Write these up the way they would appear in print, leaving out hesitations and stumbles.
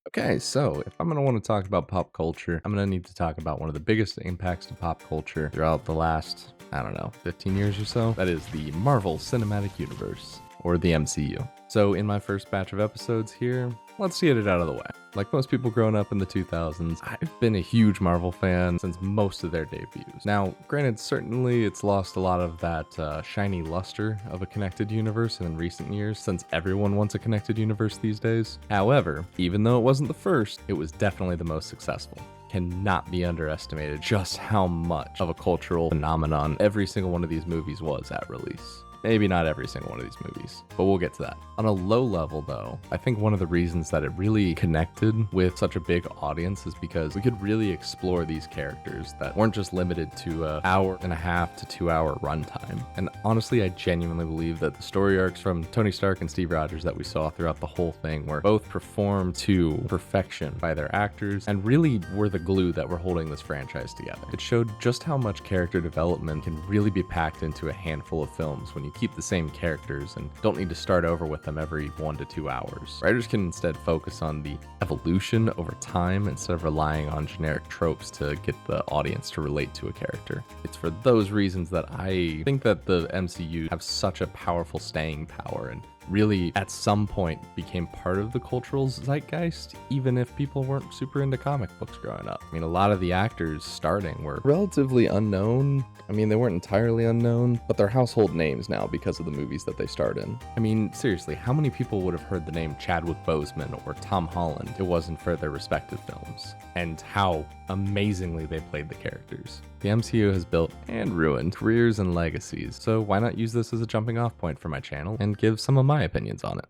Okay, so if I'm going to want to talk about pop culture, I'm going to need to talk about one of the biggest impacts to pop culture throughout the last, I don't know, 15 years or so. That is the Marvel Cinematic Universe, or the MCU. So, in my first batch of episodes here, let's get it out of the way. Like most people growing up in the 2000s, I've been a huge Marvel fan since most of their debuts. Now, granted, certainly it's lost a lot of that shiny luster of a connected universe in recent years, since everyone wants a connected universe these days. However, even though it wasn't the first, it was definitely the most successful. Cannot be underestimated just how much of a cultural phenomenon every single one of these movies was at release. Maybe not every single one of these movies, but we'll get to that. On a low level, though, I think one of the reasons that it really connected with such a big audience is because we could really explore these characters that weren't just limited to an hour and a half to 2 hour runtime. And honestly, I genuinely believe that the story arcs from Tony Stark and Steve Rogers that we saw throughout the whole thing were both performed to perfection by their actors and really were the glue that were holding this franchise together. It showed just how much character development can really be packed into a handful of films when you keep the same characters and don't need to start over with them every 1 to 2 hours. Writers can instead focus on the evolution over time instead of relying on generic tropes to get the audience to relate to a character. It's for those reasons that I think that the MCU have such a powerful staying power and really at some point became part of the cultural zeitgeist, even if people weren't super into comic books growing up. I mean, a lot of the actors starting were relatively unknown. I mean, they weren't entirely unknown, but they're household names now because of the movies that they starred in. I mean, seriously, how many people would have heard the name Chadwick Boseman or Tom Holland if it wasn't for their respective films? And how amazingly they played the characters. The MCU has built and ruined careers and legacies, so why not use this as a jumping off point for my channel and give some of my opinions on it.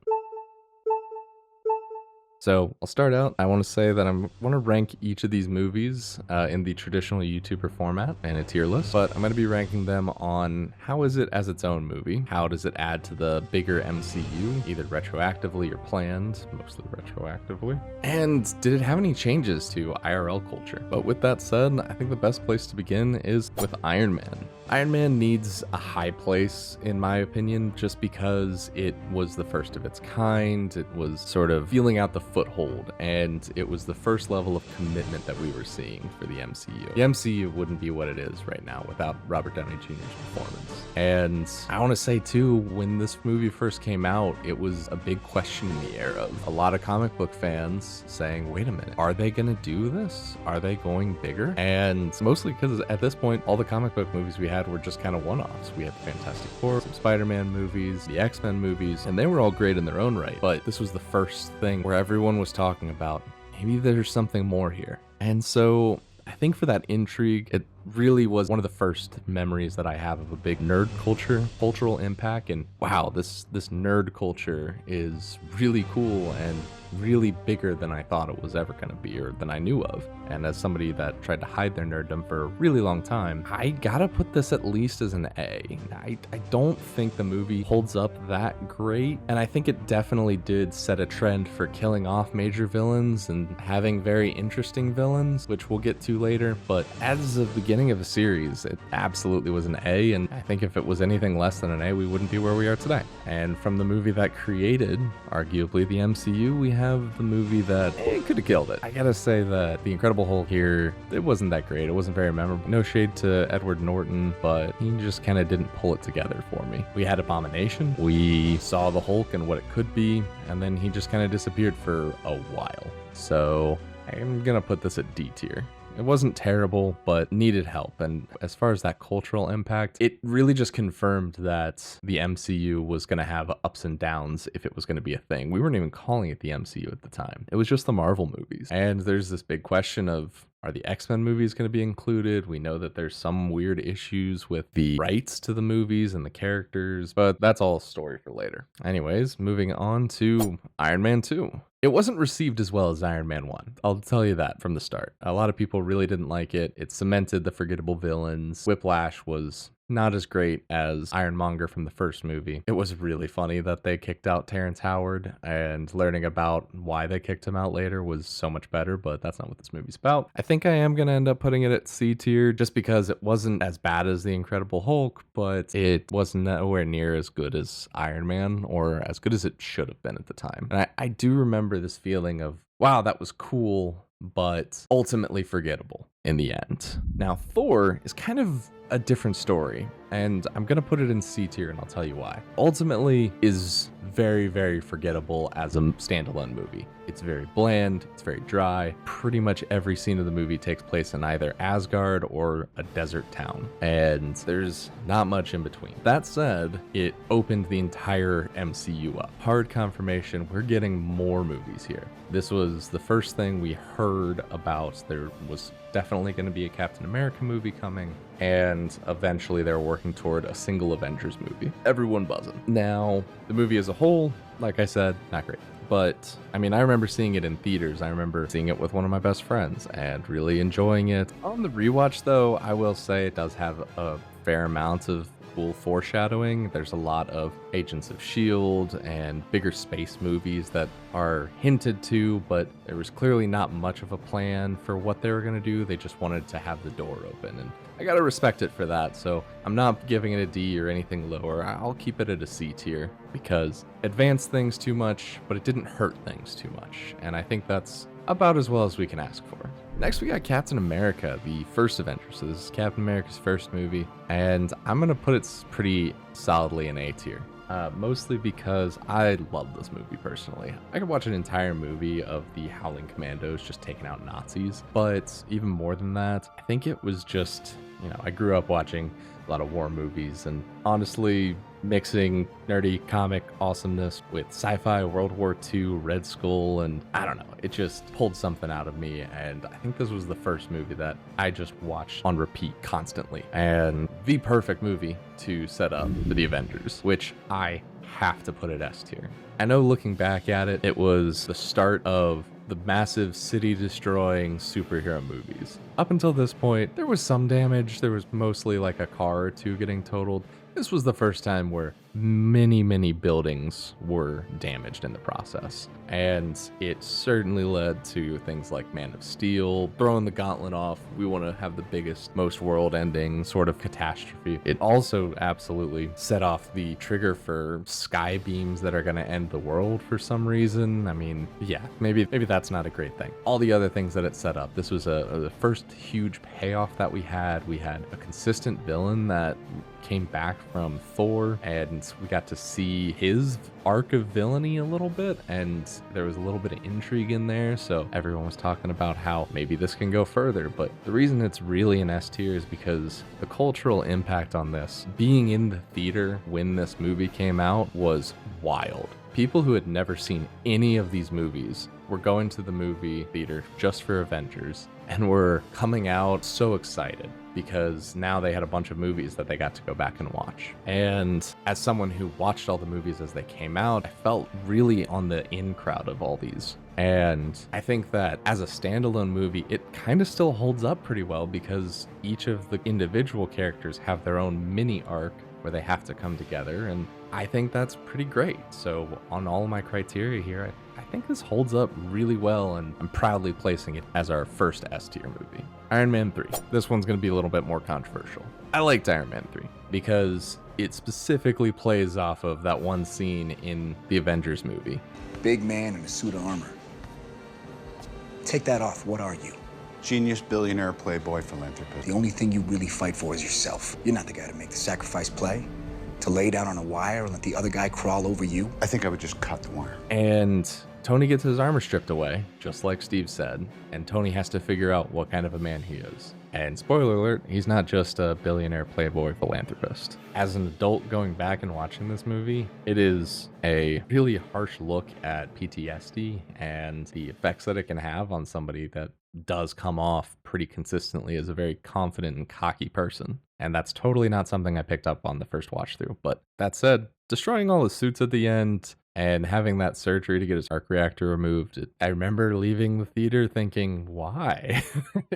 So I'll start out. I want to say that I want to rank each of these movies in the traditional YouTuber format and a tier list, but I'm going to be ranking them on how is it as its own movie, how does it add to the bigger MCU, either retroactively or planned, mostly retroactively, and did it have any changes to IRL culture? But with that said, I think the best place to begin is with Iron Man. Iron Man needs a high place, in my opinion, just because it was the first of its kind. It was sort of feeling out the foothold, and it was the first level of commitment that we were seeing for the MCU. The MCU wouldn't be what it is right now without Robert Downey Jr.'s performance. And I want to say, too, when this movie first came out, it was a big question in the air of a lot of comic book fans saying, wait a minute, are they going to do this? Are they going bigger? And mostly because at this point, all the comic book movies we had were just kind of one-offs. We had the Fantastic Four, some Spider-Man movies, the X-Men movies, and they were all great in their own right. But this was the first thing where everyone was talking about, maybe there's something more here. And so I think for that intrigue, it really was one of the first memories that I have of a big nerd cultural impact. And wow, this nerd culture is really cool and really bigger than I thought it was ever going to be or than I knew of. And as somebody that tried to hide their nerddom for a really long time, I gotta put this at least as an A. I don't think the movie holds up that great, and I think it definitely did set a trend for killing off major villains and having very interesting villains, which we'll get to later. But as a beginning of a series, it absolutely was an A, and I think if it was anything less than an A, we wouldn't be where we are today. And from the movie that created, arguably, the MCU, we have the movie that could have killed it. I gotta say that The Incredible Hulk here, it wasn't that great. It wasn't very memorable. No shade to Edward Norton, but he just kind of didn't pull it together for me. We had Abomination. We saw the Hulk and what it could be, and then he just kind of disappeared for a while. So I'm gonna put this at D tier. It wasn't terrible, but needed help. And as far as that cultural impact, it really just confirmed that the MCU was going to have ups and downs if it was going to be a thing. We weren't even calling it the MCU at the time. It was just the Marvel movies. And there's this big question of, are the X-Men movies going to be included? We know that there's some weird issues with the rights to the movies and the characters, but that's all a story for later. Anyways, moving on to Iron Man 2. It wasn't received as well as Iron Man 1. I'll tell you that from the start. A lot of people really didn't like it. It cemented the forgettable villains. Whiplash was not as great as Ironmonger from the first movie. It was really funny that they kicked out Terrence Howard, and learning about why they kicked him out later was so much better, but that's not what this movie's about. I think I am going to end up putting it at C tier just because it wasn't as bad as The Incredible Hulk, but it was nowhere near as good as Iron Man or as good as it should have been at the time. And I do remember this feeling of, wow, that was cool, but ultimately forgettable in the end. Now, Thor is kind of a different story, and I'm gonna put it in C tier, and I'll tell you why. Ultimately is very, very forgettable as a standalone movie. It's very bland, it's very dry. Pretty much every scene of the movie takes place in either Asgard or a desert town, and there's not much in between. That said, it opened the entire MCU up. Hard confirmation, we're getting more movies here. This was the first thing we heard about. There was definitely going to be a Captain America movie coming, and eventually they were working toward a single Avengers movie. Everyone buzzing. Now, the movie as a whole, like I said, not great. But, I mean, I remember seeing it in theaters. I remember seeing it with one of my best friends and really enjoying it. On the rewatch, though, I will say it does have a fair amount of cool foreshadowing. There's a lot of Agents of S.H.I.E.L.D. and bigger space movies that are hinted to, but there was clearly not much of a plan for what they were going to do. They just wanted to have the door open, and I gotta respect it for that. So I'm not giving it a D or anything lower. I'll keep it at a C tier because it advanced things too much, but it didn't hurt things too much, and I think that's about as well as we can ask for. Next, we got Captain America, the first Avenger. So this is Captain America's first movie, and I'm gonna put it pretty solidly in A tier. Mostly because I love this movie personally. I could watch an entire movie of the Howling Commandos just taking out Nazis, but even more than that, I think it was just, I grew up watching a lot of war movies, and honestly, mixing nerdy comic awesomeness with sci-fi, World War II, Red Skull, and I don't know, it just pulled something out of me, and I think this was the first movie that I just watched on repeat constantly, and the perfect movie to set up for the Avengers, which I have to put at S tier. I know looking back at it, it was the start of the massive city-destroying superhero movies. Up until this point, there was some damage. There was mostly like a car or two getting totaled. This was the first time where many buildings were damaged in the process. And it certainly led to things like Man of Steel, throwing the gauntlet off. We want to have the biggest, most world-ending sort of catastrophe. It also absolutely set off the trigger for sky beams that are going to end the world for some reason. I mean, yeah, maybe that's not a great thing. All the other things that it set up, this was the first huge payoff that we had. We had a consistent villain that came back from Thor, and we got to see his arc of villainy a little bit, and there was a little bit of intrigue in there, so everyone was talking about how maybe this can go further. But the reason it's really an S tier is because the cultural impact on this, being in the theater when this movie came out, was wild. People who had never seen any of these movies were going to the movie theater just for Avengers, and were coming out so excited because now they had a bunch of movies that they got to go back and watch. And as someone who watched all the movies as they came out, I felt really on the in crowd of all these. And I think that as a standalone movie, it kind of still holds up pretty well because each of the individual characters have their own mini arc where they have to come together, and I think that's pretty great. So on all of my criteria here, I think this holds up really well, and I'm proudly placing it as our first S tier movie. Iron Man 3. This one's going to be a little bit more controversial. I liked Iron Man 3 because it specifically plays off of that one scene in the Avengers movie. Big man in a suit of armor. Take that off, what are you? Genius, billionaire, playboy, philanthropist. The only thing you really fight for is yourself. You're not the guy to make the sacrifice play, to lay down on a wire and let the other guy crawl over you. I think I would just cut the wire. And Tony gets his armor stripped away, just like Steve said, and Tony has to figure out what kind of a man he is. And spoiler alert, he's not just a billionaire playboy philanthropist. As an adult going back and watching this movie, it is a really harsh look at PTSD and the effects that it can have on somebody that does come off pretty consistently as a very confident and cocky person. And that's totally not something I picked up on the first watch through. But that said, destroying all the suits at the end and having that surgery to get his arc reactor removed, I remember leaving the theater thinking, why?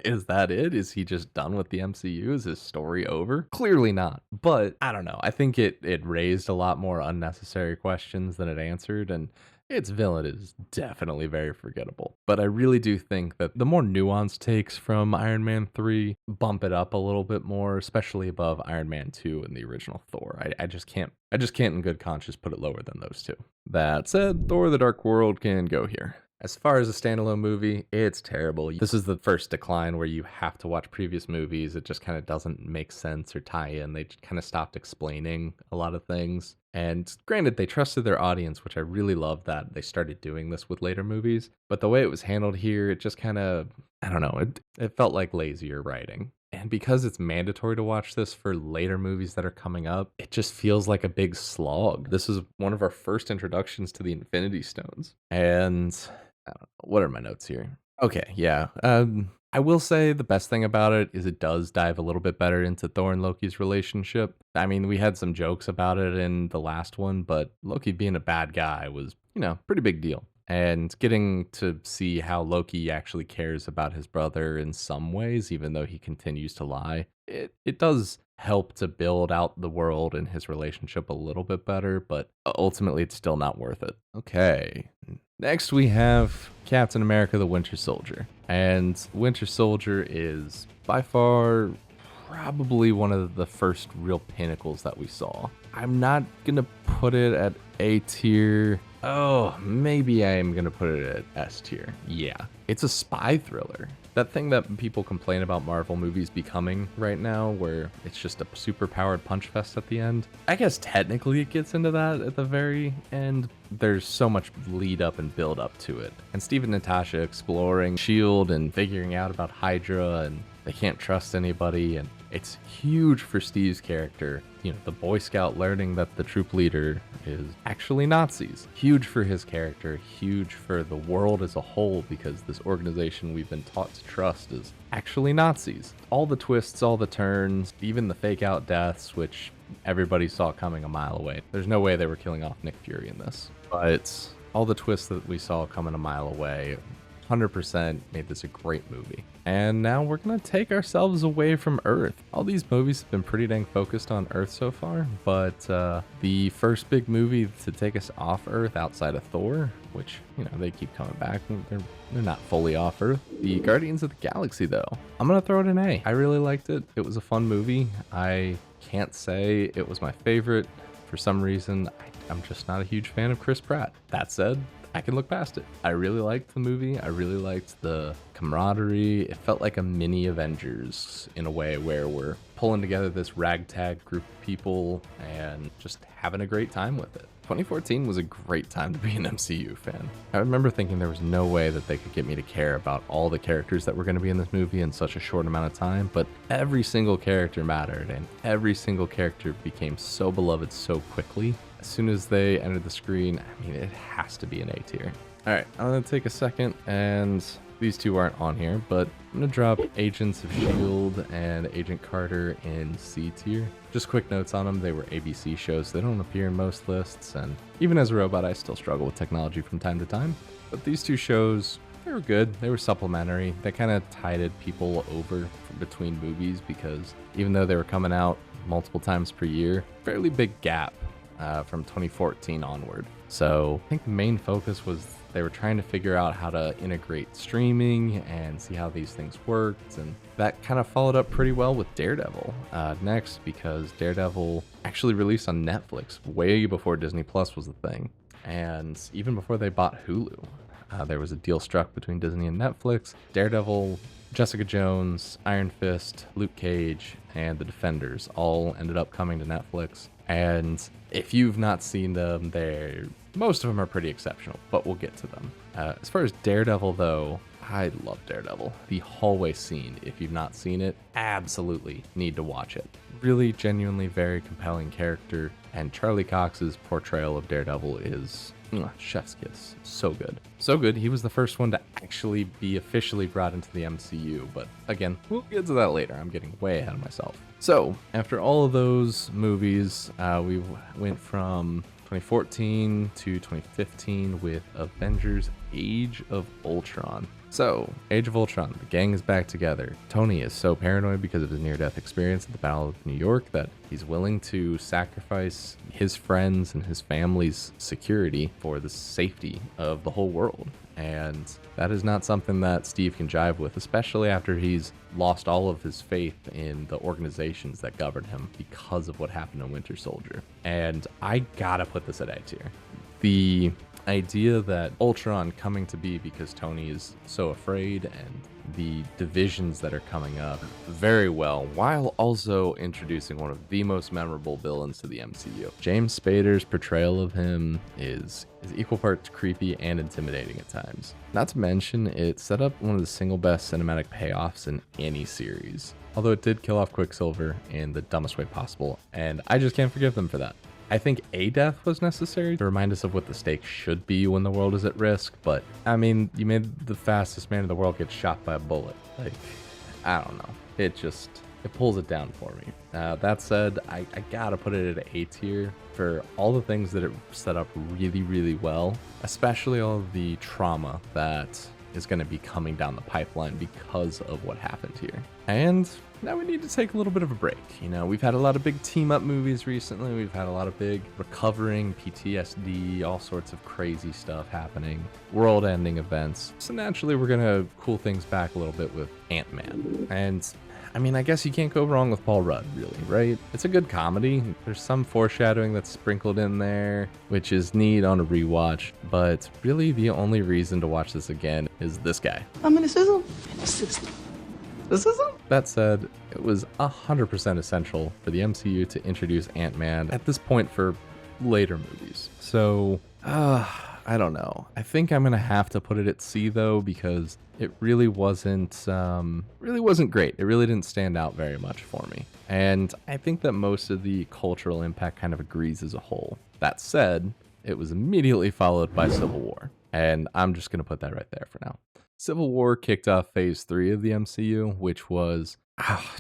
Is that it? Is he just done with the MCU? Is his story over? Clearly not. But I don't know. I think it raised a lot more unnecessary questions than it answered, and its villain is definitely very forgettable. But I really do think that the more nuanced takes from Iron Man 3 bump it up a little bit more, especially above Iron Man 2 and the original Thor. I just can't in good conscience put it lower than those two. That said, Thor the Dark World can go here. As far as a standalone movie, it's terrible. This is the first decline where you have to watch previous movies. It just kind of doesn't make sense or tie in. They kind of stopped explaining a lot of things. And granted, they trusted their audience, which I really love that they started doing this with later movies. But the way it was handled here, it just kind of, I don't know, it felt like lazier writing. And because it's mandatory to watch this for later movies that are coming up, it just feels like a big slog. This is one of our first introductions to the Infinity Stones. And I don't know, what are my notes here? Okay, yeah. I will say the best thing about it is it does dive a little bit better into Thor and Loki's relationship. I mean, we had some jokes about it in the last one, but Loki being a bad guy was, pretty big deal. And getting to see how Loki actually cares about his brother in some ways, even though he continues to lie, it does help to build out the world and his relationship a little bit better, but ultimately it's still not worth it. Okay. Next we have Captain America the Winter Soldier. And Winter Soldier is by far probably one of the first real pinnacles that we saw. I'm not gonna put it at A tier. Oh, maybe I am gonna put it at S tier. Yeah, it's a spy thriller. That thing that people complain about Marvel movies becoming right now, where it's just a super powered punch fest at the end. I guess technically it gets into that at the very end. There's so much lead up and build up to it. And Steve and Natasha exploring S.H.I.E.L.D. and figuring out about Hydra, and they can't trust anybody, and it's huge for Steve's character. The Boy Scout learning that the troop leader is actually Nazis. Huge for his character, huge for the world as a whole, because this organization we've been taught to trust is actually Nazis. All the twists, all the turns, even the fake out deaths, which everybody saw coming a mile away. There's no way they were killing off Nick Fury in this. But all the twists that we saw coming a mile away 100% made this a great movie. And now we're gonna take ourselves away from Earth. All these movies have been pretty dang focused on Earth so far, but the first big movie to take us off Earth outside of Thor, which, they keep coming back, they're not fully off Earth. The Guardians of the Galaxy, though, I'm gonna throw it an A. I really liked it. It was a fun movie. I can't say it was my favorite. For some reason, I'm just not a huge fan of Chris Pratt. That said, I can look past it. I really liked the movie. I really liked the camaraderie. It felt like a mini Avengers in a way, where we're pulling together this ragtag group of people and just having a great time with it. 2014 was a great time to be an MCU fan. I remember thinking there was no way that they could get me to care about all the characters that were going to be in this movie in such a short amount of time, but every single character mattered, and every single character became so beloved so quickly. As soon as they entered the screen, it has to be an A tier. All right, I'm gonna take a second, and these two aren't on here, but I'm gonna drop Agents of S.H.I.E.L.D. and Agent Carter in C tier. Just quick notes on them. They were ABC shows. So they don't appear in most lists, and even as a robot, I still struggle with technology from time to time. But these two shows, they were good. They were supplementary. They kind of tided people over between movies, because even though they were coming out multiple times per year, fairly big gap from 2014 onward. So I think the main focus was they were trying to figure out how to integrate streaming and see how these things worked, and that kind of followed up pretty well with Daredevil next, because Daredevil actually released on Netflix way before Disney Plus was a thing, and even before they bought Hulu. There was a deal struck between Disney and Netflix. Daredevil, Jessica Jones, Iron Fist, Luke Cage, and The Defenders all ended up coming to Netflix. And if you've not seen them, most of them are pretty exceptional, but we'll get to them. As far as Daredevil, though, I love Daredevil. The hallway scene, if you've not seen it, absolutely need to watch it. Really, genuinely very compelling character, and Charlie Cox's portrayal of Daredevil is chef's kiss. So good. So good, he was the first one to actually be officially brought into the MCU, but again, we'll get to that later. I'm getting way ahead of myself. So, after all of those movies, we went from 2014 to 2015 with Avengers Age of Ultron. So, Age of Ultron, the gang is back together. Tony is so paranoid because of his near-death experience at the Battle of New York that he's willing to sacrifice his friends and his family's security for the safety of the whole world. And that is not something that Steve can jive with, especially after he's lost all of his faith in the organizations that govern him because of what happened in Winter Soldier. And I gotta put this at A tier. The idea that Ultron coming to be because Tony is so afraid and the divisions that are coming up very well, while also introducing one of the most memorable villains to the MCU. James Spader's portrayal of him is equal parts creepy and intimidating at times. Not to mention, it set up one of the single best cinematic payoffs in any series. Although it did kill off Quicksilver in the dumbest way possible, and I just can't forgive them for that. I think a death was necessary to remind us of what the stakes should be when the world is at risk, but I mean, you made the fastest man in the world get shot by a bullet. Like, I don't know. It pulls it down for me. That said, I gotta put it at A tier for all the things that it set up really, really well, especially all of the trauma that is going to be coming down the pipeline because of what happened here. And now we need to take a little bit of a break. You know, we've had a lot of big team up movies recently. We've had a lot of big recovering PTSD, all sorts of crazy stuff happening, world ending events. So naturally, we're going to cool things back a little bit with Ant-Man. And I mean, I guess you can't go wrong with Paul Rudd, really, right? It's a good comedy. There's some foreshadowing that's sprinkled in there, which is neat on a rewatch. But really, the only reason to watch this again is this guy. I'm in the system. In the system. The system? That said, it was 100% essential for the MCU to introduce Ant-Man at this point for later movies. So, I don't know. I think I'm gonna have to put it at C though, because it really wasn't great. It really didn't stand out very much for me. And I think that most of the cultural impact kind of agrees as a whole. That said, it was immediately followed by Civil War. And I'm just gonna put that right there for now. Civil War kicked off phase 3 of the MCU, which was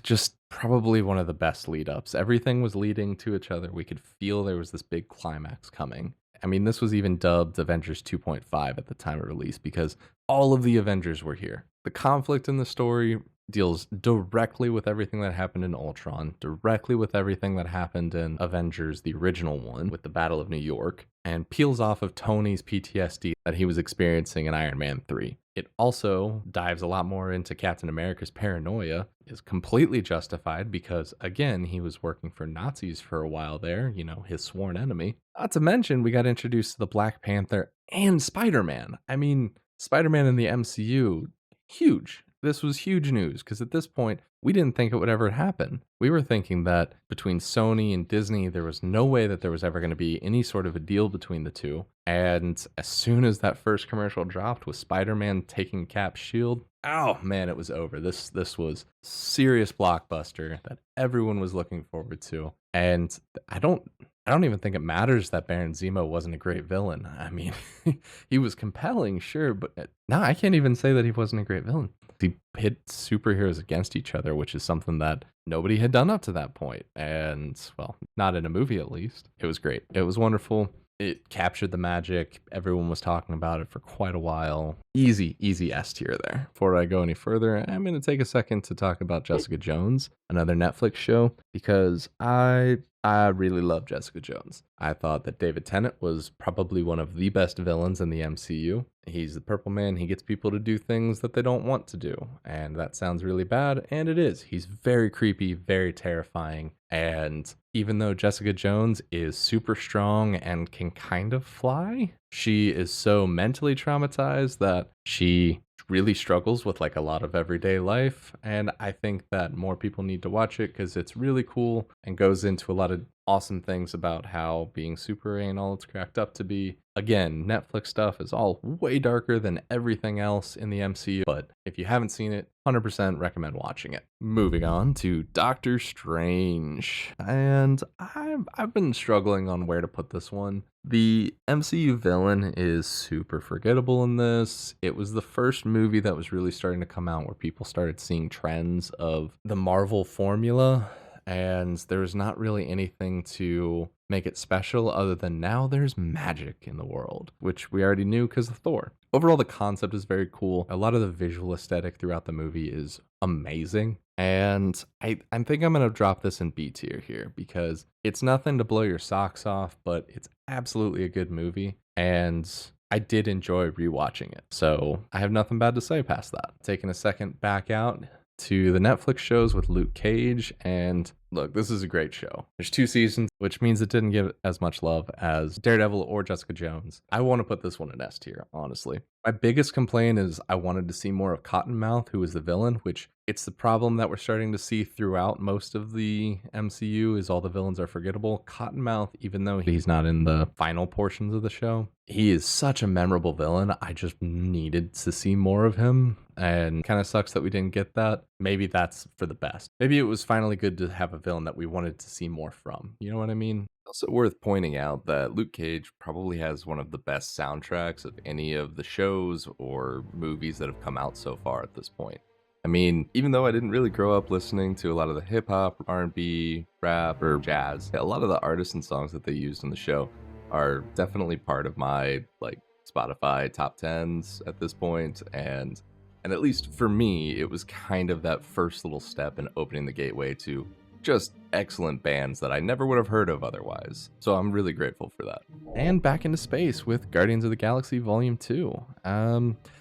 just probably one of the best lead ups. Everything was leading to each other. We could feel there was this big climax coming. I mean, this was even dubbed Avengers 2.5 at the time of release because all of the Avengers were here. The conflict in the story deals directly with everything that happened in Ultron, directly with everything that happened in Avengers, the original one, with the Battle of New York, and peels off of Tony's PTSD that he was experiencing in Iron Man 3. It also dives a lot more into Captain America's paranoia, is completely justified because, again, he was working for Nazis for a while there, you know, his sworn enemy. Not to mention, we got introduced to the Black Panther and Spider-Man. I mean, Spider-Man in the MCU, huge. This was huge news because at this point, we didn't think it would ever happen. We were thinking that between Sony and Disney, there was no way that there was ever going to be any sort of a deal between the two. And as soon as that first commercial dropped with Spider-Man taking Cap's shield, oh man, it was over. This was serious blockbuster that everyone was looking forward to. And I don't even think it matters that Baron Zemo wasn't a great villain. I mean, he was compelling, sure, but no, I can't even say that he wasn't a great villain. He pit superheroes against each other, which is something that nobody had done up to that point. And, well, not in a movie at least. It was great. It was wonderful. It captured the magic. Everyone was talking about it for quite a while. Easy S tier there. Before I go any further, I'm going to take a second to talk about Jessica Jones, another Netflix show, because I really love Jessica Jones. I thought that David Tennant was probably one of the best villains in the MCU. He's the Purple Man. He gets people to do things that they don't want to do. And that sounds really bad, and it is. He's very creepy, very terrifying. And even though Jessica Jones is super strong and can kind of fly, she is so mentally traumatized that she really struggles with like a lot of everyday life. And I think that more people need to watch it because it's really cool and goes into a lot of awesome things about how being super ain't all it's cracked up to be. Again, Netflix stuff is all way darker than everything else in the MCU, but if you haven't seen it, 100% recommend watching it. Moving on to Doctor Strange. And I've been struggling on where to put this one. The MCU villain is super forgettable in this. It was the first movie that was really starting to come out where people started seeing trends of the Marvel formula. And there's not really anything to make it special other than now there's magic in the world, which we already knew because of Thor. Overall, the concept is very cool. A lot of the visual aesthetic throughout the movie is amazing. And I think I'm going to drop this in B tier here because it's nothing to blow your socks off, but it's absolutely a good movie. And I did enjoy rewatching it. So I have nothing bad to say past that. Taking a second back out, to the Netflix shows with Luke Cage. And look, this is a great show. There's 2 seasons, which means it didn't get as much love as Daredevil or Jessica Jones. I want to put this one in S tier, honestly. My biggest complaint is I wanted to see more of Cottonmouth, who is the villain, which it's the problem that we're starting to see throughout most of the MCU is all the villains are forgettable. Cottonmouth, even though he's not in the final portions of the show, he is such a memorable villain. I just needed to see more of him, and kind of sucks that we didn't get that. Maybe that's for the best. Maybe it was finally good to have a villain that we wanted to see more from. You know what I mean? Also worth pointing out that Luke Cage probably has one of the best soundtracks of any of the shows or movies that have come out so far at this point. I mean, even though I didn't really grow up listening to a lot of the hip hop, R&B, rap, or jazz, a lot of the artists and songs that they used in the show are definitely part of my like Spotify top 10s at this point, and at least for me, it was kind of that first little step in opening the gateway to just excellent bands that I never would have heard of otherwise. So I'm really grateful for that. And back into space with Guardians of the Galaxy Volume 2.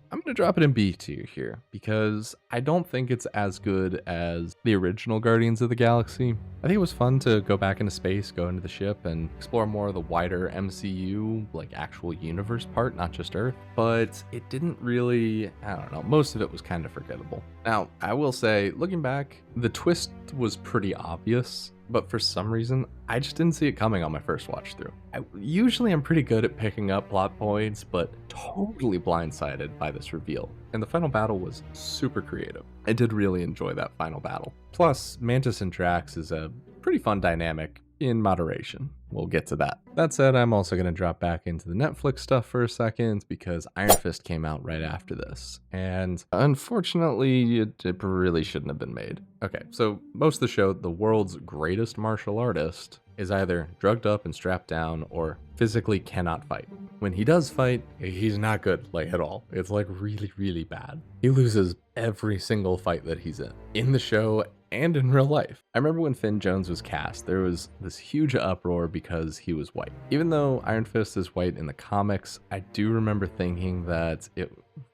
I'm going to drop it in B tier here because I don't think it's as good as the original Guardians of the Galaxy. I think it was fun to go back into space, go into the ship, and explore more of the wider MCU, like actual universe part, not just Earth. But it didn't really, I don't know, most of it was kind of forgettable. Now, I will say, looking back, the twist was pretty obvious. But for some reason, I just didn't see it coming on my first watch through. Usually I'm pretty good at picking up plot points, but totally blindsided by this reveal. And the final battle was super creative. I did really enjoy that final battle. Plus, Mantis and Drax is a pretty fun dynamic in moderation. We'll get to that. That said, I'm also going to drop back into the Netflix stuff for a second because Iron Fist came out right after this. And unfortunately, it really shouldn't have been made. Okay, so most of the show, the world's greatest martial artist is either drugged up and strapped down or physically cannot fight. When he does fight, he's not good, like at all. It's like really, really bad. He loses every single fight that he's in the show and in real life. I remember when Finn Jones was cast, there was this huge uproar because he was white. Even though Iron Fist is white in the comics, I do remember thinking that it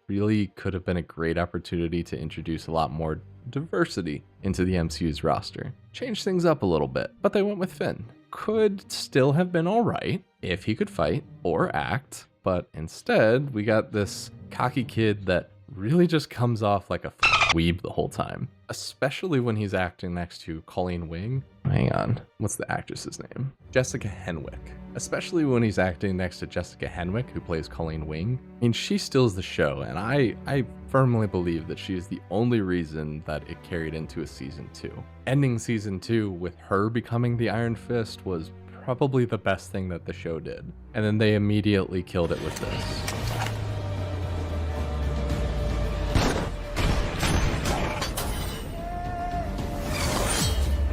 really could have been a great opportunity to introduce a lot more diversity into the MCU's roster. Change things up a little bit, but they went with Finn. Could still have been alright if he could fight or act, but instead we got this cocky kid that really just comes off like a weeb the whole time, especially when he's acting next to Colleen Wing. Hang on, what's the actress's name? Jessica Henwick. Especially when he's acting next to Jessica Henwick, who plays Colleen Wing. I mean, she steals the show, and I firmly believe that she is the only reason that it carried into a season 2. Ending season 2 with her becoming the Iron Fist was probably the best thing that the show did. And then they immediately killed it with this.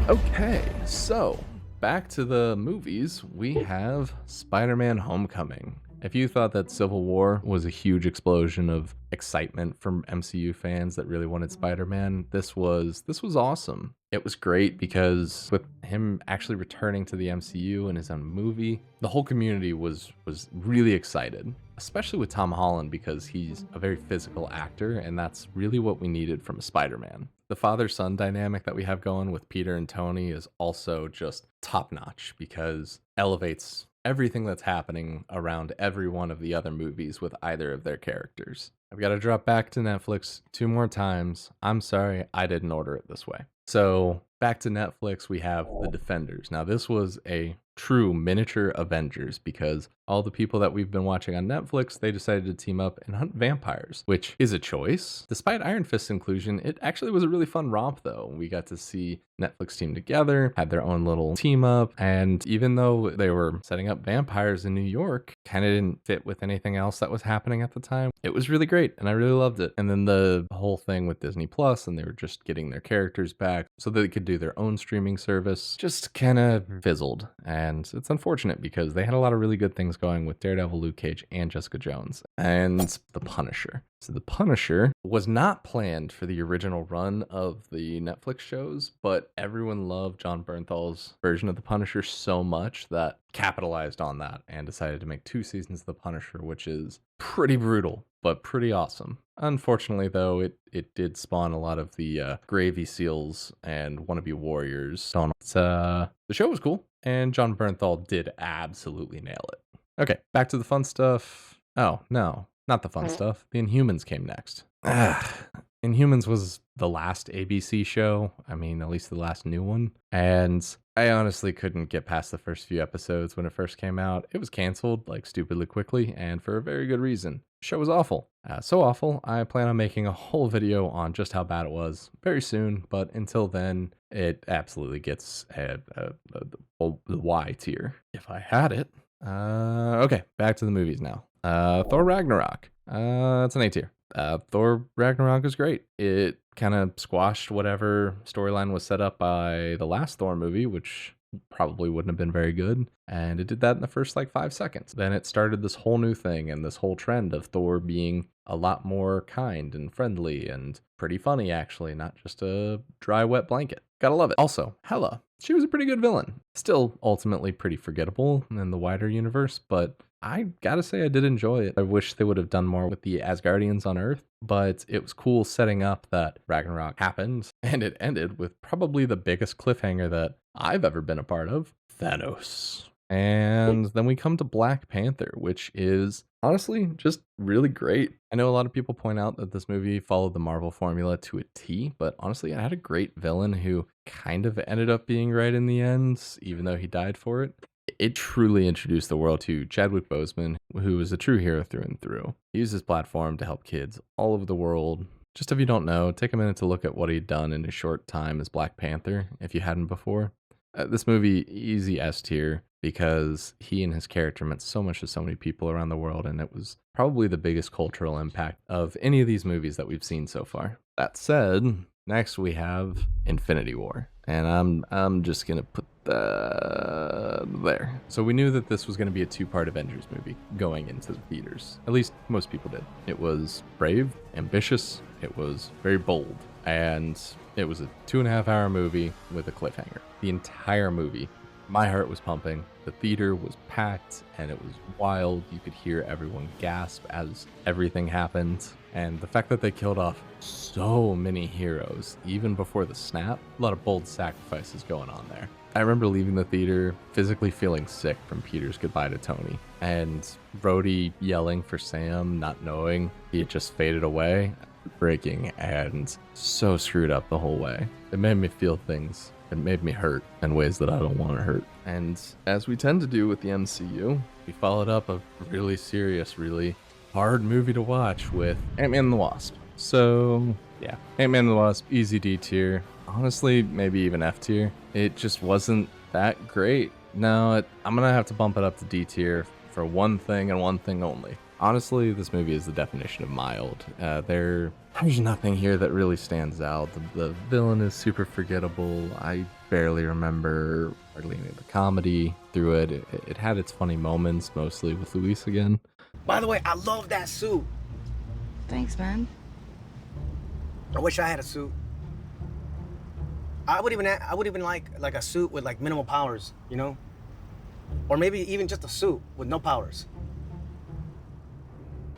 Okay, so back to the movies, we have Spider-Man Homecoming. If you thought that Civil War was a huge explosion of excitement from MCU fans that really wanted Spider-Man, this was awesome. It was great because with him actually returning to the MCU in his own movie, the whole community was really excited, especially with Tom Holland because he's a very physical actor, and that's really what we needed from a Spider-Man. The father-son dynamic that we have going with Peter and Tony is also just top-notch because elevates everything that's happening around every one of the other movies with either of their characters. I've got to drop back to Netflix 2 more times. I'm sorry, I didn't order it this way. So back to Netflix, we have The Defenders. Now this was a true miniature Avengers because all the people that we've been watching on Netflix, they decided to team up and hunt vampires, which is a choice. Despite Iron Fist's inclusion, it actually was a really fun romp though. We got to see Netflix team together, had their own little team up, and even though they were setting up vampires in New York, kind of didn't fit with anything else that was happening at the time. It was really great and I really loved it. And then the whole thing with Disney Plus, and they were just getting their characters back so that they could do their own streaming service, just kind of fizzled. And it's unfortunate because they had a lot of really good things going with Daredevil, Luke Cage, and Jessica Jones, and The Punisher. So The Punisher was not planned for the original run of the Netflix shows, but everyone loved John Bernthal's version of The Punisher so much that capitalized on that and decided to make 2 seasons of The Punisher, which is pretty brutal, but pretty awesome. Unfortunately, though, it did spawn a lot of the Gravy Seals and wannabe warriors. So the show was cool, and John Bernthal did absolutely nail it. Okay, back to the fun stuff. Oh, no. Not the fun stuff. The Inhumans came next. Inhumans was the last ABC show. I mean, at least the last new one. And I honestly couldn't get past the first few episodes when it first came out. It was canceled, like, stupidly quickly, and for a very good reason. The show was awful. So awful, I plan on making a whole video on just how bad it was very soon, but until then, it absolutely gets the Y tier. If I had it. Okay, back to the movies now. Thor Ragnarok. It's an A tier. Thor Ragnarok is great. It kind of squashed whatever storyline was set up by the last Thor movie, which probably wouldn't have been very good. And it did that in the first like 5 seconds. Then it started this whole new thing and this whole trend of Thor being a lot more kind and friendly and pretty funny, actually, not just a dry, wet blanket. Gotta love it. Also, Hela. She was a pretty good villain. Still ultimately pretty forgettable in the wider universe, but I gotta say I did enjoy it. I wish they would have done more with the Asgardians on Earth, but it was cool setting up that Ragnarok happened, and it ended with probably the biggest cliffhanger that I've ever been a part of, Thanos. And then we come to Black Panther, which is honestly just really great. I know a lot of people point out that this movie followed the Marvel formula to a T, but honestly, it had a great villain who kind of ended up being right in the end, even though he died for it. It truly introduced the world to Chadwick Boseman, who is a true hero through and through. He used his platform to help kids all over the world. Just if you don't know, take a minute to look at what he'd done in his short time as Black Panther, if you hadn't before. This movie, easy S tier, because he and his character meant so much to so many people around the world, and it was probably the biggest cultural impact of any of these movies that we've seen so far. That said, next we have Infinity War, and I'm just gonna put that there. So we knew that this was going to be a 2-part Avengers movie going into the theaters. At least most people did. It was brave, ambitious, it was very bold, and it was a 2.5-hour movie with a cliffhanger. The entire movie, my heart was pumping, the theater was packed, and it was wild. You could hear everyone gasp as everything happened. And the fact that they killed off so many heroes, even before the snap, a lot of bold sacrifices going on there. I remember leaving the theater physically feeling sick from Peter's goodbye to Tony, and Rhodey yelling for Sam, not knowing he had just faded away, breaking, and so screwed up the whole way. It made me feel things. It made me hurt in ways that I don't want to hurt. And as we tend to do with the MCU, we followed up a really serious, really hard movie to watch with Ant-Man and the Wasp. So yeah, Ant-Man and the Wasp, easy D tier. Honestly, maybe even F tier. It just wasn't that great. No, I'm gonna have to bump it up to D tier for one thing and one thing only. Honestly, this movie is the definition of mild. There's nothing here that really stands out. The villain is super forgettable. I barely remember hardly any of the comedy through it. It had its funny moments, mostly with Luis again. By the way, I love that suit. Thanks, man. I wish I had a suit. I would even like a suit with like minimal powers, you know? Or maybe even just a suit with no powers.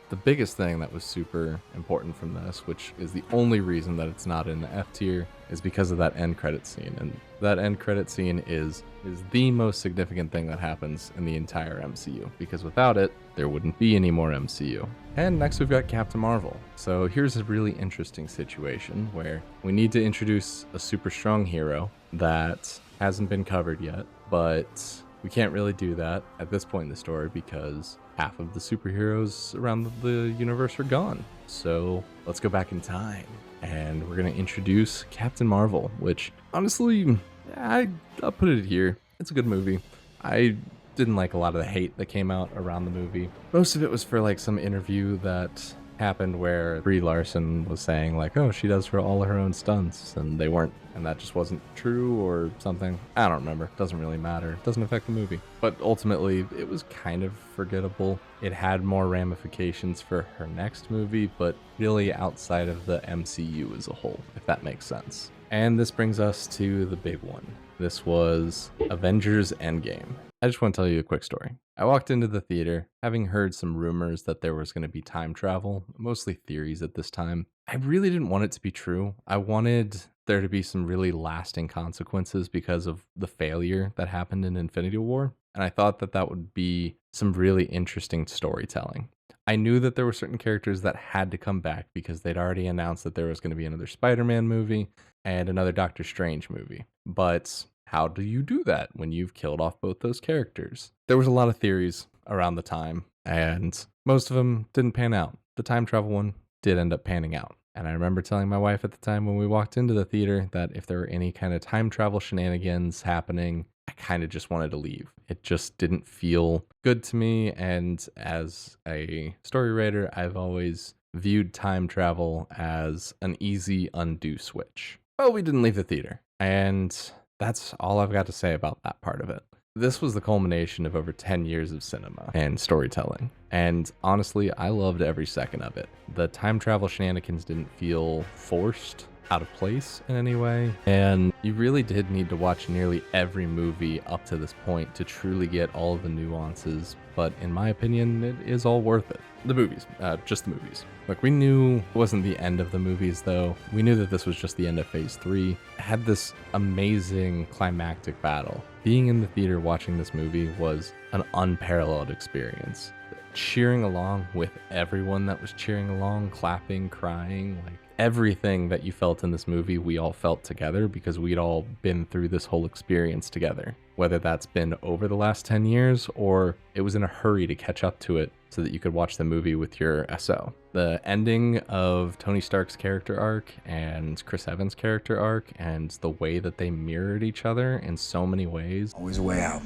The biggest thing that was super important from this, which is the only reason that it's not in the F tier, is because of that end credit scene. And that end credit scene is the most significant thing that happens in the entire MCU, because without it, there wouldn't be any more MCU. And next we've got Captain Marvel. So here's a really interesting situation where we need to introduce a super strong hero that hasn't been covered yet, but we can't really do that at this point in the story because half of the superheroes around the universe are gone. So let's go back in time and we're going to introduce Captain Marvel, which honestly, I'll put it here. It's a good movie. I didn't like a lot of the hate that came out around the movie. Most of it was for like some interview that happened where Brie Larson was saying like, oh, she does all her own stunts, and they weren't, and that just wasn't true or something. I don't remember. Doesn't really matter. Doesn't affect the movie. But ultimately, it was kind of forgettable. It had more ramifications for her next movie, but really outside of the MCU as a whole, if that makes sense. And this brings us to the big one. This was Avengers Endgame. I just want to tell you a quick story. I walked into the theater having heard some rumors that there was going to be time travel, mostly theories at this time. I really didn't want it to be true. I wanted there to be some really lasting consequences because of the failure that happened in Infinity War. And I thought that that would be some really interesting storytelling. I knew that there were certain characters that had to come back because they'd already announced that there was going to be another Spider-Man movie and another Doctor Strange movie. But how do you do that when you've killed off both those characters? There was a lot of theories around the time, and most of them didn't pan out. The time travel one did end up panning out. And I remember telling my wife at the time when we walked into the theater that if there were any kind of time travel shenanigans happening, I kind of just wanted to leave. It just didn't feel good to me. And as a story writer, I've always viewed time travel as an easy undo switch. Well, we didn't leave the theater. And that's all I've got to say about that part of it. This was the culmination of over 10 years of cinema and storytelling. And honestly, I loved every second of it. The time travel shenanigans didn't feel forced, out of place in any way. And you really did need to watch nearly every movie up to this point to truly get all of the nuances. But in my opinion, it is all worth it. The movies, just the movies. Like, we knew it wasn't the end of the movies though. We knew that this was just the end of phase 3. It had this amazing climactic battle. Being in the theater watching this movie was an unparalleled experience. Cheering along with everyone that was cheering along, clapping, crying, like everything that you felt in this movie, we all felt together because we'd all been through this whole experience together. Whether that's been over the last 10 years or it was in a hurry to catch up to it so that you could watch the movie with your SO. The ending of Tony Stark's character arc and Chris Evans' character arc and the way that they mirrored each other in so many ways. Always a way out.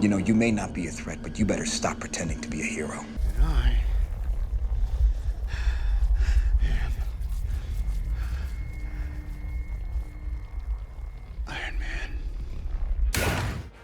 You know, you may not be a threat, but you better stop pretending to be a hero. And I am Iron Man.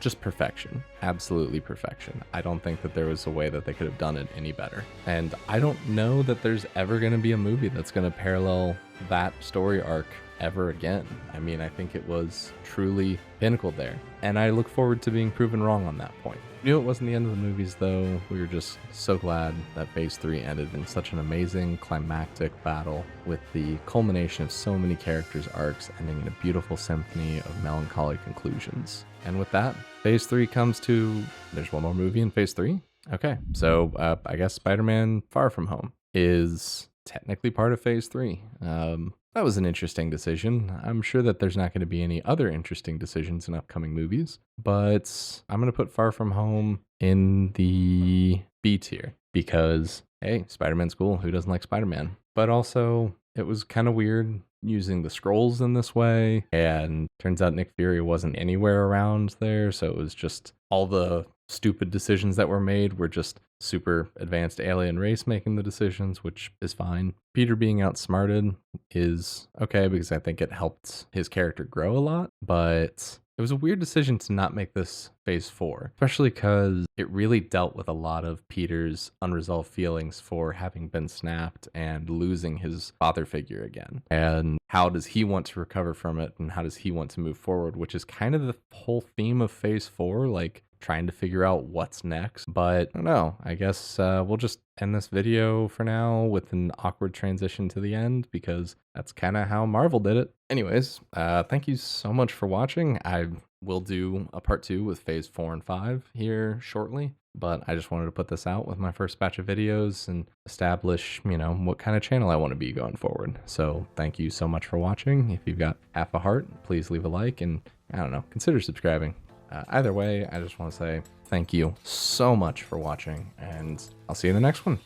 Just perfection. Absolutely perfection. I don't think that there was a way that they could have done it any better. And I don't know that there's ever going to be a movie that's going to parallel that story arc ever again. I mean, I think it was truly pinnacle there. And I look forward to being proven wrong on that point. Knew it wasn't the end of the movies though. We were just so glad that phase 3 ended in such an amazing climactic battle with the culmination of so many characters' arcs ending in a beautiful symphony of melancholy conclusions. And with that, phase 3 comes to, there's one more movie in phase 3? Okay, so I guess Spider-Man Far From Home is technically part of phase 3. That was an interesting decision. I'm sure that there's not going to be any other interesting decisions in upcoming movies, but I'm going to put Far From Home in the B tier because, hey, Spider-Man's cool. Who doesn't like Spider-Man? But also, it was kind of weird using the scrolls in this way, and turns out Nick Fury wasn't anywhere around there, so it was just all the stupid decisions that were made were just super advanced alien race making the decisions, which is fine. Peter being outsmarted is okay because I think it helped his character grow a lot, but it was a weird decision to not make this phase 4, especially because it really dealt with a lot of Peter's unresolved feelings for having been snapped and losing his father figure again. And how does he want to recover from it, and how does he want to move forward, which is kind of the whole theme of phase 4, like trying to figure out what's next. But I don't know, I guess we'll just end this video for now with an awkward transition to the end because that's kind of how Marvel did it. Anyways, thank you so much for watching. I will do a part 2 with phase 4 and 5 here shortly, but I just wanted to put this out with my first batch of videos and establish, you know, what kind of channel I want to be going forward. So thank you so much for watching. If you've got half a heart, please leave a like and, I don't know, consider subscribing. Either way, I just want to say thank you so much for watching, and I'll see you in the next one.